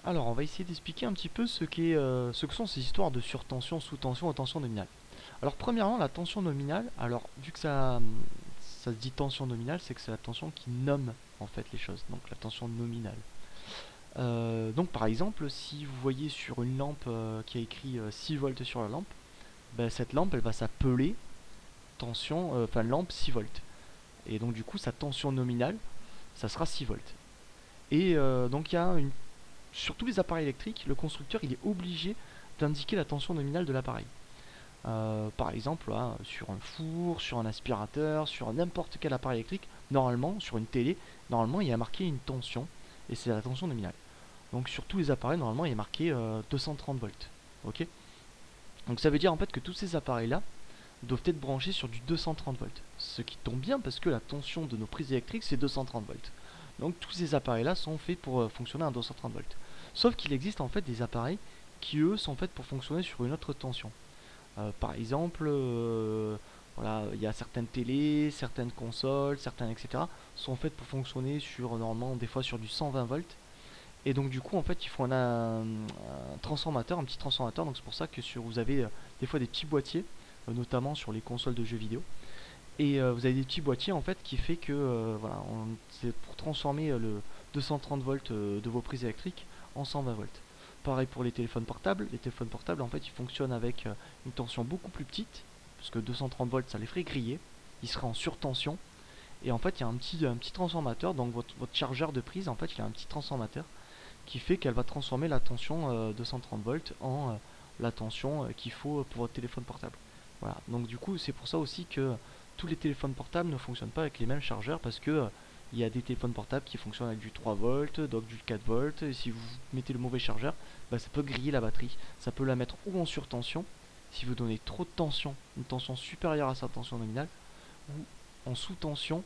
Alors, on va essayer d'expliquer un petit peu ce que sont ces histoires de surtension, sous-tension et tension nominale. Alors, premièrement, la tension nominale, alors, vu que ça se dit tension nominale, c'est que c'est la tension qui nomme en fait les choses, donc la tension nominale. Donc, par exemple, si vous voyez sur une lampe qui a écrit 6 volts sur la lampe, ben, cette lampe, elle va s'appeler lampe 6 volts. Et donc, du coup, sa tension nominale, ça sera 6 volts. Et donc, il y a une sur tous les appareils électriques, le constructeur il est obligé d'indiquer la tension nominale de l'appareil. Par exemple, là, sur un four, sur un aspirateur, sur n'importe quel appareil électrique, normalement, sur une télé, normalement il y a marqué une tension, et c'est la tension nominale. Donc sur tous les appareils, normalement il y a marqué 230 volts. Ok. Donc ça veut dire en fait que tous ces appareils-là doivent être branchés sur du 230 volts. Ce qui tombe bien parce que la tension de nos prises électriques c'est 230 volts. Donc tous ces appareils-là sont faits pour fonctionner à 230 volts. Sauf qu'il existe en fait des appareils qui eux sont faits pour fonctionner sur une autre tension. Par exemple, voilà, il y a certaines télés, certaines consoles, certaines etc. sont faites pour fonctionner sur normalement des fois sur du 120 volts. Et donc du coup en fait il faut un transformateur, un petit transformateur. Donc c'est pour ça que vous avez des fois des petits boîtiers, notamment sur les consoles de jeux vidéo. Et vous avez des petits boîtiers en fait qui fait que voilà, c'est pour transformer le 230 volts de vos prises électriques en 120 volts. Pareil pour les téléphones portables. Les téléphones portables en fait ils fonctionnent avec une tension beaucoup plus petite, parce que 230 volts ça les ferait griller, ils seraient en surtension. Et en fait il y a un petit transformateur, donc votre chargeur de prise en fait il a un petit transformateur qui fait qu'elle va transformer la tension 230 volts en la tension qu'il faut pour votre téléphone portable. Voilà, donc du coup c'est pour ça aussi que tous les téléphones portables ne fonctionnent pas avec les mêmes chargeurs, parce que il y a des téléphones portables qui fonctionnent avec du 3 volts, d'autres du 4 volts, et si vous mettez le mauvais chargeur, bah, ça peut griller la batterie, ça peut la mettre ou en surtension, si vous donnez trop de tension, une tension supérieure à sa tension nominale, ou en sous-tension,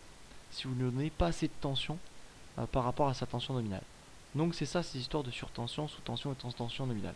si vous ne donnez pas assez de tension par rapport à sa tension nominale. Donc c'est ça, ces histoires de surtension, sous-tension et tension nominale.